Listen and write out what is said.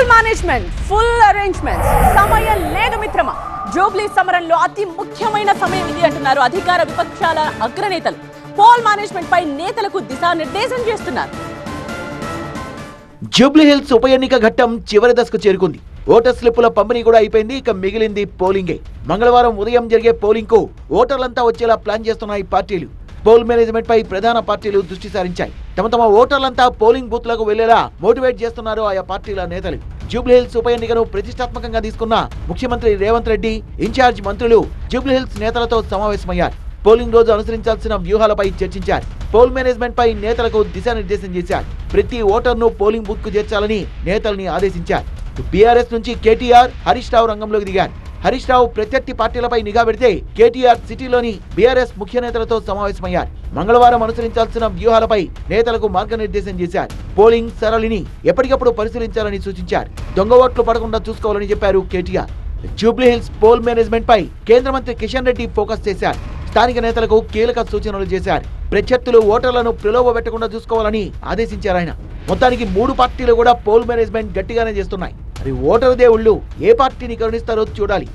Poll management full arrangements. సమయం లేదు మిత్రమా. జూబ్లీ సమరంలో అతి ముఖ్యమైన సమయం ఇది అంటున్నారు అధికార విపక్షాల అగ్రనేతలు. పోల్ మేనేజ్మెంట్ పై నేతలకు దిశానిర్దేశం చేస్తున్నారు. జూబ్లీ హిల్స్ ఉప ఎన్నిక ఘట్టం చివరి దశకు చేరుకుంది. ఓటర్ స్లిప్పుల పంపిణీ కూడా అయిపోయింది. ఇక మిగిలింది పోలింగే. మంగళవారం ఉదయం జరిగే పోలింగ్ కు ఓటర్లంతా వచ్చేలా ప్లాన్ చేస్తున్నాయి పార్టీలు. పోల్ మేనేజ్మెంట్ పై ప్రధాన పార్టీలు దృష్టి సారించాయి. తమ ఓటర్లంతా పోలింగ్ బూత్ లకు వెళ్లేలా మోటివేట్ చేస్తున్నారు ఆయా పార్టీల నేతలు. జూబ్లీ హిల్స్ ఉప ఎన్నికను ప్రతిష్టాత్మకంగా తీసుకున్న ముఖ్యమంత్రి రేవంత్ రెడ్డి, ఇన్ఛార్జ్ మంత్రులు జూబ్లీ హిల్స్ నేతలతో సమావేశమయ్యారు. పోలింగ్ రోజు అనుసరించాల్సిన వ్యూహాలపై చర్చించారు. పోల్ మేనేజ్మెంట్ పై నేతలకు దిశానిర్దేశం చేశారు. ప్రతి ఓటర్ను పోలింగ్ బూత్ కు చేర్చాలని నేతల్ని ఆదేశించారు. బీఆర్ఎస్ నుంచి కేటీఆర్, హరీష్ రావు రంగంలోకి దిగారు. హరీష్ రావు ప్రత్యర్థి పార్టీలపై నిఘా పెడితే కేటీఆర్ సిటీలోని బీఆర్ఎస్ ముఖ్య నేతలతో సమావేశమయ్యారు. మంగళవారం అనుసరించాల్సిన వ్యూహాలపై నేతలకు మార్గనిర్దేశం చేశారు. పోలింగ్ సరళిని ఎప్పటికప్పుడు పరిశీలించాలని సూచించారు. దొంగ ఓట్లు పడకుండా చూసుకోవాలని చెప్పారు కేటీఆర్. జూబ్లీ హిల్స్ పోల్ మేనేజ్మెంట్ పై కేంద్ర మంత్రి కిషన్ రెడ్డి ఫోకస్ చేశారు. స్థానిక నేతలకు కీలక సూచనలు చేశారు. ప్రత్యర్థులు ఓటర్లను ప్రలోభ పెట్టకుండా చూసుకోవాలని ఆదేశించారు ఆయన. మొత్తానికి 3 పార్టీలు కూడా పోల్ మేనేజ్మెంట్ గట్టిగానే చేస్తున్నాయి. మరి ఓటరు దేవుళ్లు ఏ పార్టీని కరుణిస్తారో చూడాలి.